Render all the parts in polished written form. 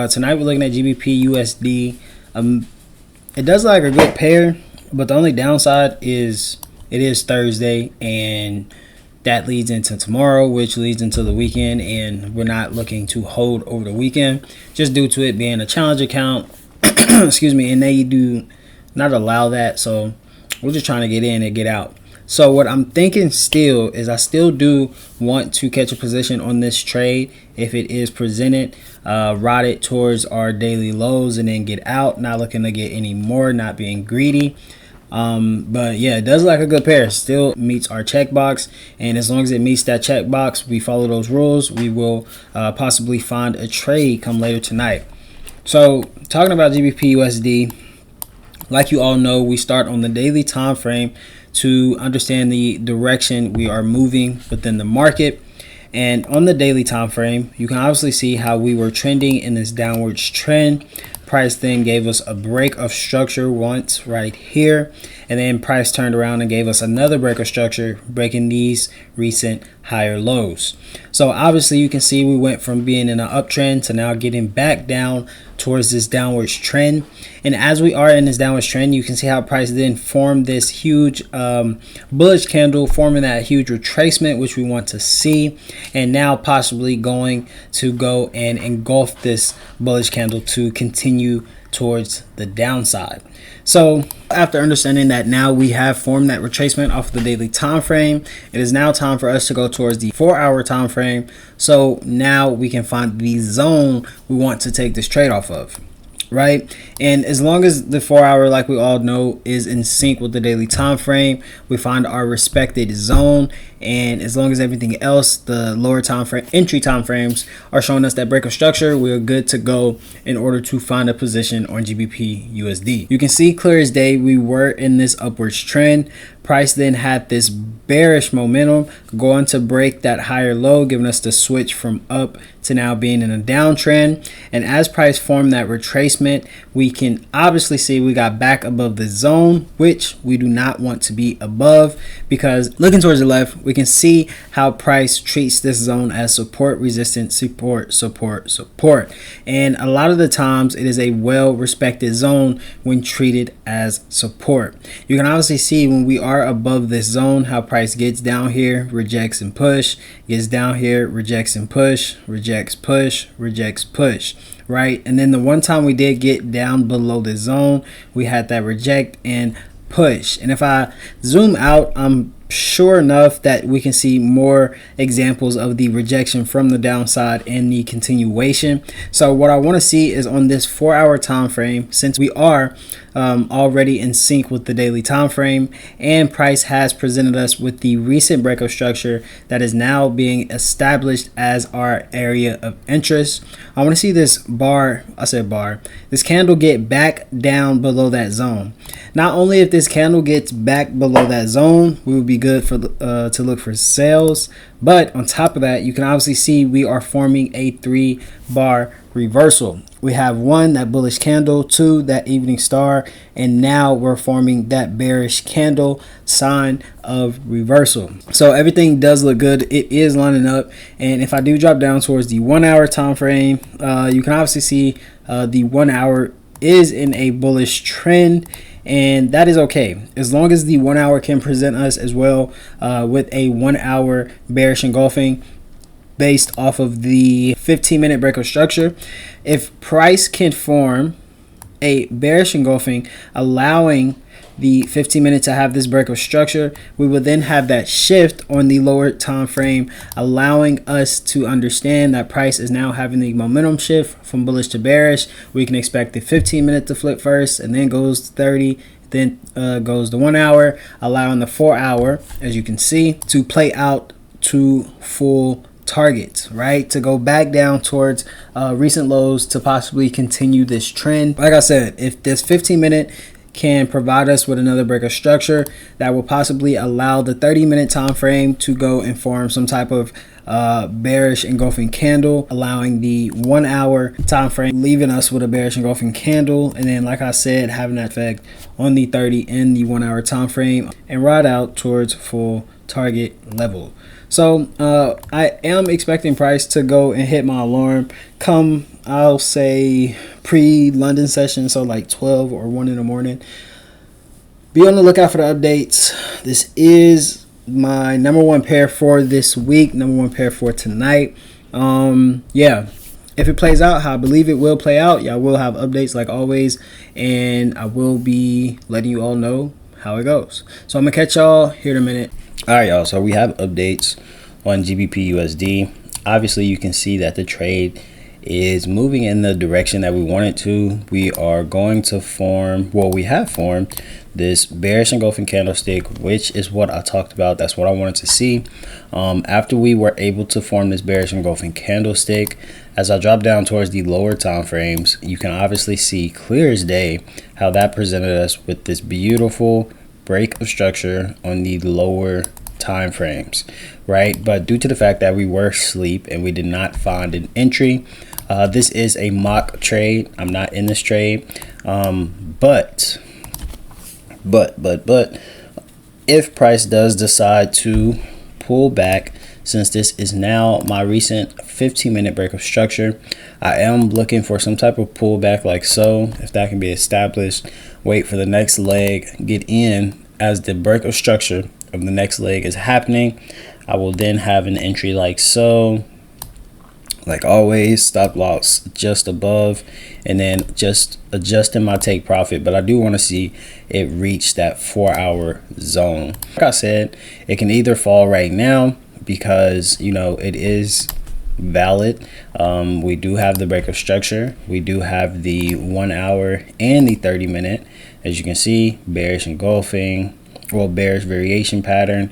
Tonight we're looking at GBP USD. It does look like a good pair, but the only downside is it is Thursday, and that leads into tomorrow, which leads into the weekend, and we're not looking to hold over the weekend just due to it being a challenge account. Excuse me, and they do not allow that, so we're just trying to get in and get out. So what I'm thinking still is I still do want to catch a position on this trade if it is presented, ride it towards our daily lows and then get out, not looking to get any more, not being greedy. But yeah, it does look like a good pair. Still meets our checkbox, and as long as it meets that checkbox, we follow those rules, we will possibly find a trade come later tonight. So talking about GBP USD, like you all know, we start on the daily time frame to understand the direction we are moving within the market. And on the daily time frame, you can obviously see how we were trending in this downwards trend. Price then gave us a break of structure once right here, and then price turned around and gave us another break of structure, breaking these recent higher lows. So obviously you can see we went from being in an uptrend to now getting back down towards this downwards trend. And as we are in this downwards trend, you can see how price then formed this huge bullish candle, forming that huge retracement, which we want to see, and now possibly going to go and engulf this bullish candle to continue towards the downside. So after understanding that now we have formed that retracement off the daily time frame, it is now time for us to go towards the 4-hour time frame. So now we can find the zone we want to take this trade off of, right? And as long as the 4-hour, like we all know, is in sync with the daily time frame, we find our respected zone. And as long as everything else, the lower time frame, entry time frames, are showing us that break of structure, we're good to go in order to find a position on GBP USD. You can see clear as day we were in this upwards trend. Price then had this bearish momentum going to break that higher low, giving us the switch from up to now being in a downtrend. And as price formed that retracement, we can obviously see we got back above the zone, which we do not want to be above, because looking towards the left, we can see how price treats this zone as support, resistance, support, support, support. And a lot of the times it is a well-respected zone when treated as support. You can obviously see when we are above this zone how price gets down here, rejects and push, gets down here, rejects and push, rejects, push, rejects, push, right? And then the one time we did get down below the zone, we had that reject and push. And if I zoom out, I'm sure enough that we can see more examples of the rejection from the downside and the continuation. So what I want to see is on this 4-hour time frame, since we are already in sync with the daily time frame, and price has presented us with the recent break of structure that is now being established as our area of interest. I want to see this this candle get back down below that zone. Not only if this candle gets back below that zone, we would be good for to look for sales, but on top of that, you can obviously see we are forming a 3-bar reversal. We have 1, that bullish candle, 2, that evening star, and now we're forming that bearish candle, sign of reversal. So everything does look good. It is lining up. And if I do drop down towards the 1-hour time frame, you can obviously see the 1 hour is in a bullish trend, and that is okay as long as the 1 hour can present us as well with a 1 hour bearish engulfing based off of the 15-minute break of structure. If price can form a bearish engulfing, allowing the 15-minute to have this break of structure, we will then have that shift on the lower time frame, allowing us to understand that price is now having the momentum shift from bullish to bearish. We can expect the 15-minute to flip first, and then goes to 30, then goes to 1 hour, allowing the 4-hour, as you can see, to play out to full targets, right, to go back down towards recent lows to possibly continue this trend. Like I said, if this 15-minute can provide us with another break of structure, that will possibly allow the 30-minute time frame to go and form some type of bearish engulfing candle, allowing the 1 hour time frame leaving us with a bearish engulfing candle, and then like I said, having that effect on the 30 and the 1 hour time frame and ride out towards full target level. So I am expecting price to go and hit my alarm come, I'll say, pre-London session, so like 12 or 1 in the morning. Be on the lookout for the updates. This is my number one pair for this week, number one pair for tonight. Yeah, if it plays out how I believe it will play out, y'all will have updates like always, and I will be letting you all know how it goes. So I'm gonna catch y'all here in a minute. All right, y'all, so we have updates on GBP USD. Obviously you can see that the trade is moving in the direction that we want it to. We are going to form, well, we have formed this bearish engulfing candlestick, which is what I talked about. That's what I wanted to see. After we were able to form this bearish engulfing candlestick, as I drop down towards the lower time frames, you can obviously see clear as day how that presented us with this beautiful break of structure on the lower time frames, right? But due to the fact that we were asleep and we did not find an entry, this is a mock trade. I'm not in this trade, but if price does decide to pull back, since this is now my recent 15-minute break of structure, I am looking for some type of pullback like so. If that can be established, wait for the next leg, get in as the break of structure of the next leg is happening. I will then have an entry like so. Like always, stop loss just above, and then just adjusting my take profit. But I do want to see it reach that 4-hour zone. Like I said, it can either fall right now because, you know, it is valid. We do have the break of structure. We do have the 1 hour and the 30-minute. As you can see, bearish engulfing, well, bearish variation pattern.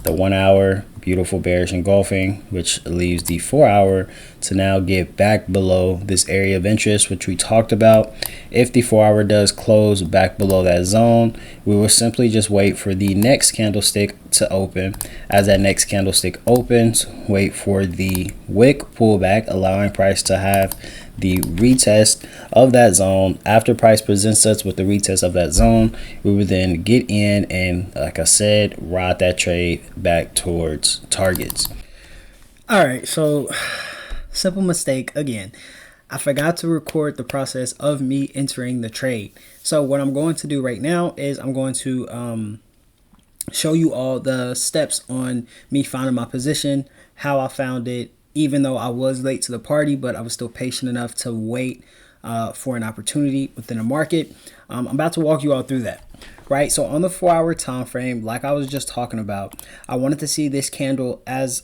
The 1 hour, beautiful bearish engulfing, which leaves the 4 hour to now get back below this area of interest, which we talked about. If the 4 hour does close back below that zone, we will simply just wait for the next candlestick to open. As that next candlestick opens, wait for the wick pullback, allowing price to have the retest of that zone. After price presents us with the retest of that zone, we will then get in and, like I said, ride that trade back towards targets. All right, so simple mistake again. I forgot to record the process of me entering the trade. So what I'm going to do right now is I'm going to show you all the steps on me finding my position, how I found it, even though I was late to the party, but I was still patient enough to wait for an opportunity within the market. I'm about to walk you all through that, right? So on the 4 hour time frame, like I was just talking about, I wanted to see this candle as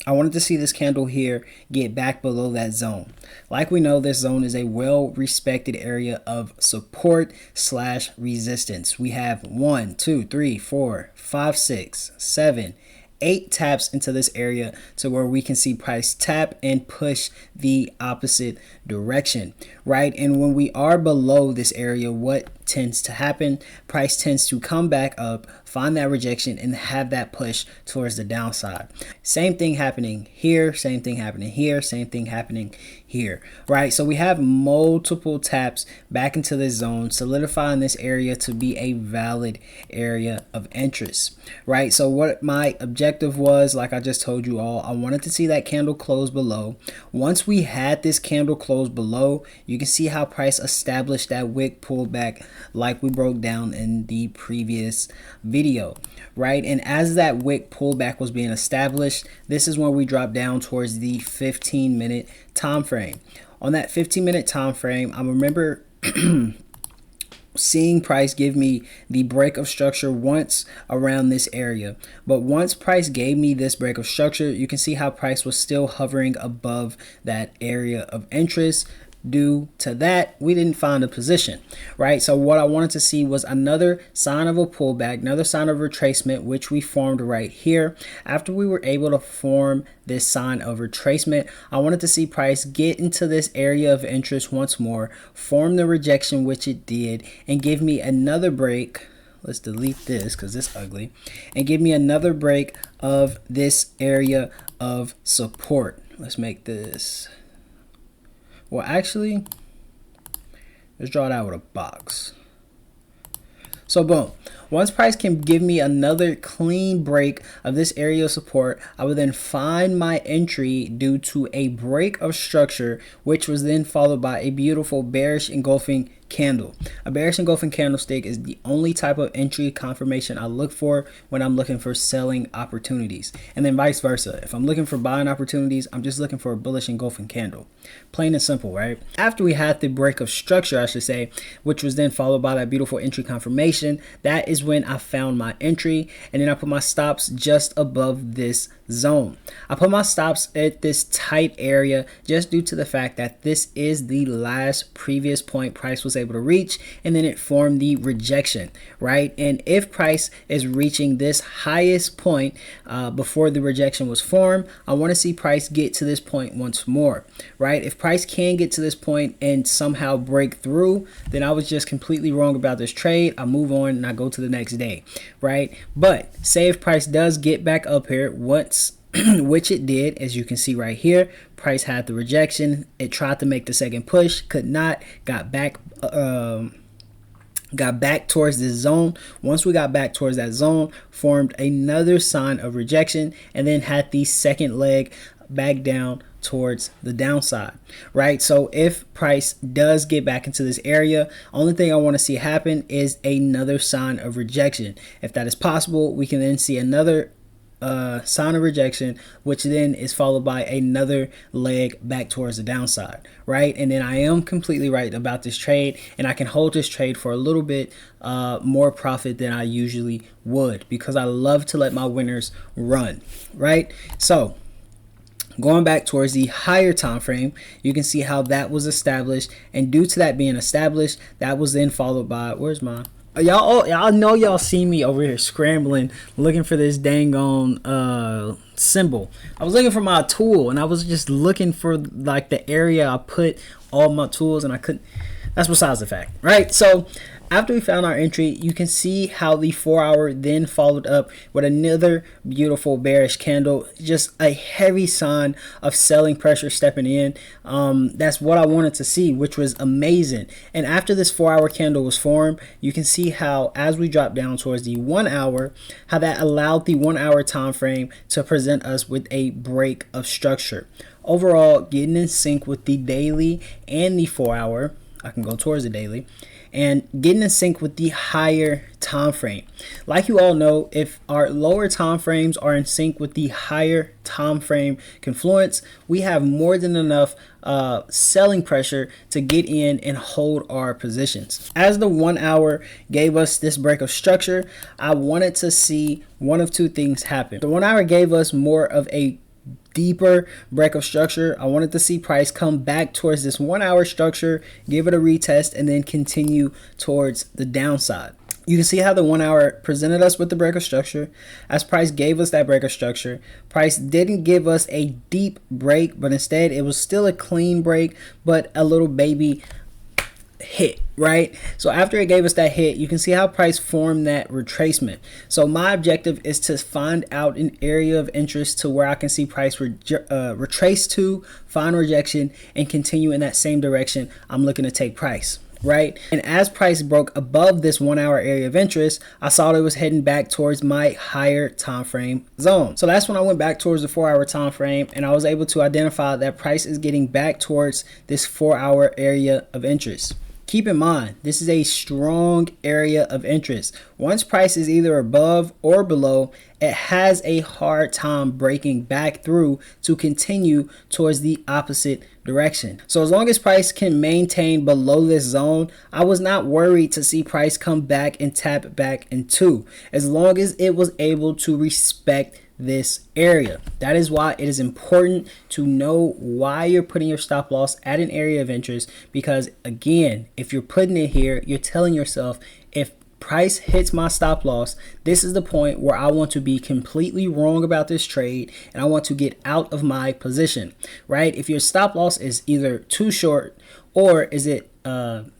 I wanted to see this candle here get back below that zone. Like we know, this zone is a well-respected area of support / resistance. We have 1, 2, 3, 4, 5, 6, 7, 8 taps into this area to where we can see price tap and push the opposite direction, right? And when we are below this area, what tends to happen? Price tends to come back up, find that rejection, and have that push towards the downside. Same thing happening here, same thing happening here, same thing happening here, right? So we have multiple taps back into this zone, solidifying this area to be a valid area of interest, right? So what my objective was, like I just told you all, I wanted to see that candle close below. Once we had this candle close below, you can see how price established that wick pullback like we broke down in the previous video, right? And as that wick pullback was being established, this is when we drop down towards the 15-minute time frame. On that 15-minute time frame, I remember seeing price give me the break of structure once around this area. But once price gave me this break of structure, you can see how price was still hovering above that area of interest. Due to that, we didn't find a position, right? So what I wanted to see was another sign of a pullback, another sign of retracement, which we formed right here. After we were able to form this sign of retracement, I wanted to see price get into this area of interest once more, form the rejection, which it did, and give me another break. Let's delete this because it's ugly, and give me another break of this area of support. Let's make this, well, actually, let's draw it out with a box. So boom, once price can give me another clean break of this area of support, I will then find my entry due to a break of structure, which was then followed by a beautiful bearish engulfing candle. A bearish engulfing candlestick is the only type of entry confirmation I look for when I'm looking for selling opportunities, and then vice versa. If I'm looking for buying opportunities, I'm just looking for a bullish engulfing candle. Plain and simple, right? After we had the break of structure, I should say, which was then followed by that beautiful entry confirmation, that is when I found my entry, and then I put my stops just above this zone. I put my stops at this tight area just due to the fact that this is the last previous point price was able to reach, and then it formed the rejection, right? And if price is reaching this highest point before the rejection was formed, I want to see price get to this point once more, right? If price can get to this point and somehow break through, then I was just completely wrong about this trade. I move on and I go to the next day, right? But say if price does get back up here once, which it did, as you can see right here, price had the rejection. It tried to make the second push, could not, got back towards this zone. Once we got back towards that zone, formed another sign of rejection, and then had the second leg back down towards the downside, right? So if price does get back into this area, only thing I want to see happen is another sign of rejection. If that is possible, we can then see another sign of rejection, which then is followed by another leg back towards the downside, right? And then I am completely right about this trade, and I can hold this trade for a little bit more profit than I usually would, because I love to let my winners run, right? So going back towards the higher time frame, you can see how that was established, and due to that being established, that was then followed by, where's my y'all know, y'all see me over here scrambling looking for this dang on symbol. I was looking for my tool, and I was just looking for like the area I put all my tools, and I couldn't. That's besides the fact, right? So after we found our entry, you can see how the 4 hour then followed up with another beautiful bearish candle, just a heavy sign of selling pressure stepping in. That's what I wanted to see, which was amazing. And after this 4 hour candle was formed, you can see how as we drop down towards the 1 hour, how that allowed the 1 hour time frame to present us with a break of structure. Overall, getting in sync with the daily and the 4 hour. I can go towards the daily, and getting in sync with the higher time frame. Like you all know, if our lower time frames are in sync with the higher time frame confluence, we have more than enough selling pressure to get in and hold our positions. As the 1 hour gave us this break of structure, I wanted to see one of two things happen. The 1 hour gave us more of a deeper break of structure. I wanted to see price come back towards this 1 hour structure, give it a retest, and then continue towards the downside. You can see how the 1 hour presented us with the break of structure. As price gave us that break of structure, price didn't give us a deep break, but instead it was still a clean break, but a little baby hit, right? So after it gave us that hit, you can see how price formed that retracement. So my objective is to find out an area of interest to where I can see price retrace to, find rejection, and continue in that same direction I'm looking to take price, right? And as price broke above this 1 hour area of interest, I saw that it was heading back towards my higher time frame zone. So that's when I went back towards the 4 hour time frame, and I was able to identify that price is getting back towards this 4 hour area of interest. Keep in mind, this is a strong area of interest. Once price is either above or below, it has a hard time breaking back through to continue towards the opposite direction. So as long as price can maintain below this zone, I was not worried to see price come back and tap back into, as long as it was able to respect this area. That is why it is important to know why you're putting your stop loss at an area of interest, because again, if you're putting it here, you're telling yourself, if price hits my stop loss, this is the point where I want to be completely wrong about this trade and I want to get out of my position, right? If your stop loss is either too short, or is it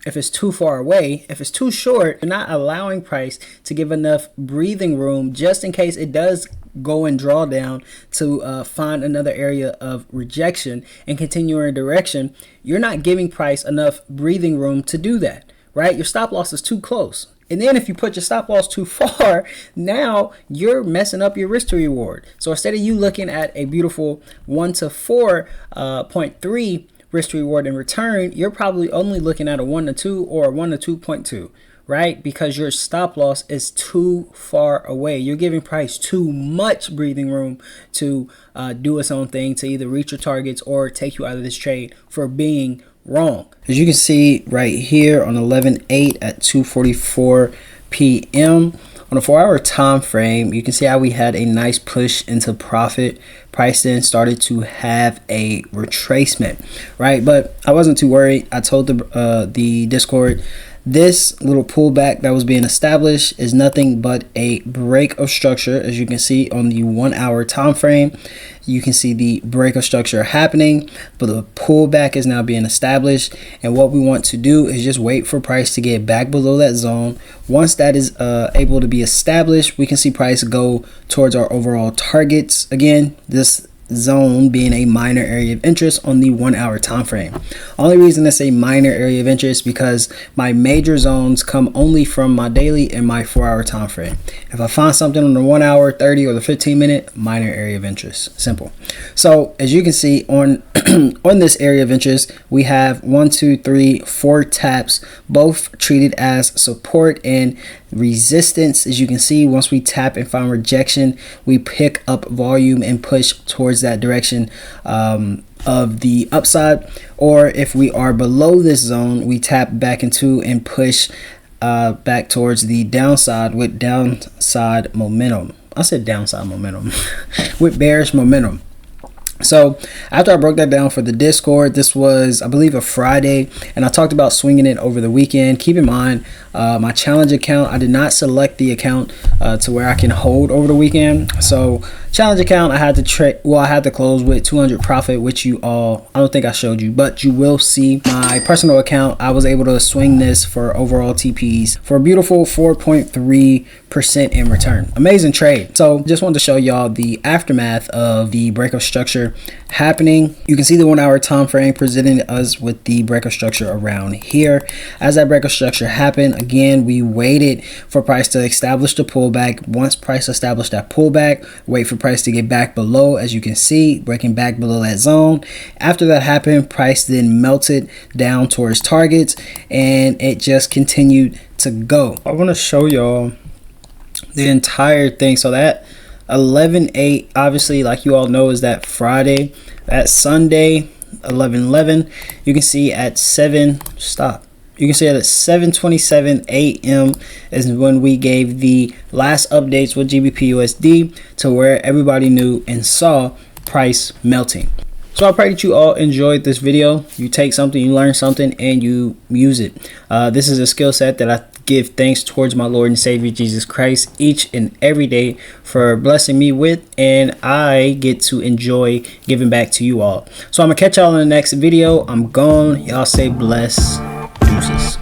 if it's too far away, if it's too short, you're not allowing price to give enough breathing room just in case it does go and draw down to find another area of rejection and continue in a direction. You're not giving price enough breathing room to do that, right? Your stop loss is too close. And then if you put your stop loss too far, now you're messing up your risk to reward. So instead of you looking at a beautiful 1 to 4.3 risk to reward in return, you're probably only looking at a 1 to 2 or a 1 to 2.2, right? Because your stop loss is too far away. You're giving price too much breathing room to do its own thing, to either reach your targets or take you out of this trade for being wrong. As you can see right here on 11/8 at 2:44 p.m. on a 4-hour time frame, you can see how we had a nice push into profit. Price then started to have a retracement, right? But I wasn't too worried. I told the Discord, this little pullback that was being established is nothing but a break of structure. As you can see on the 1-hour time frame, you can see the break of structure happening, but the pullback is now being established. And what we want to do is just wait for price to get back below that zone. Once that is able to be established, we can see price go towards our overall targets. Again, this zone being a minor area of interest on the 1-hour time frame. Only reason it's a minor area of interest because my major zones come only from my daily and my 4-hour time frame. If I find something on the 1 hour, 30, or the 15-minute, minor area of interest. Simple. So as you can see on on this area of interest, we have 1, 2, 3, 4 taps, both treated as support and resistance. As you can see, once we tap and find rejection, we pick up volume and push towards that direction of the upside. Or if we are below this zone, we tap back into and push back towards the downside with downside momentum. I said downside momentum with bearish momentum. So after I broke that down for the Discord, this was, I believe, a Friday, and I talked about swinging it over the weekend. Keep in mind, my challenge account, I did not select the account to where I can hold over the weekend. So challenge account, I had to trade. Well, I had to close with 200 profit, which you all, I don't think I showed you, but you will see my personal account. I was able to swing this for overall TPs for a beautiful 4.3% in return. Amazing trade. So just wanted to show y'all the aftermath of the break of structure happening. You can see the 1-hour time frame presenting us with the break of structure around here. As that break of structure happened, again, we waited for price to establish the pullback. Once price established that pullback, wait for price to get back below. As you can see, breaking back below that zone. After that happened, price then melted down towards targets, and it just continued to go. I want to show y'all the entire thing. So that 11/8, obviously, like you all know, is that Friday. That Sunday, 11/11, you can see at 7 stop. You can see at 7:27 a.m. is when we gave the last updates with GBP/USD to where everybody knew and saw price melting. So I pray that you all enjoyed this video. You take something, you learn something, and you use it. This is a skill set that I give thanks towards my Lord and Savior Jesus Christ each and every day for blessing me with, and I get to enjoy giving back to you all. So I'm gonna catch y'all in the next video. I'm gone. Y'all stay blessed. Deuces.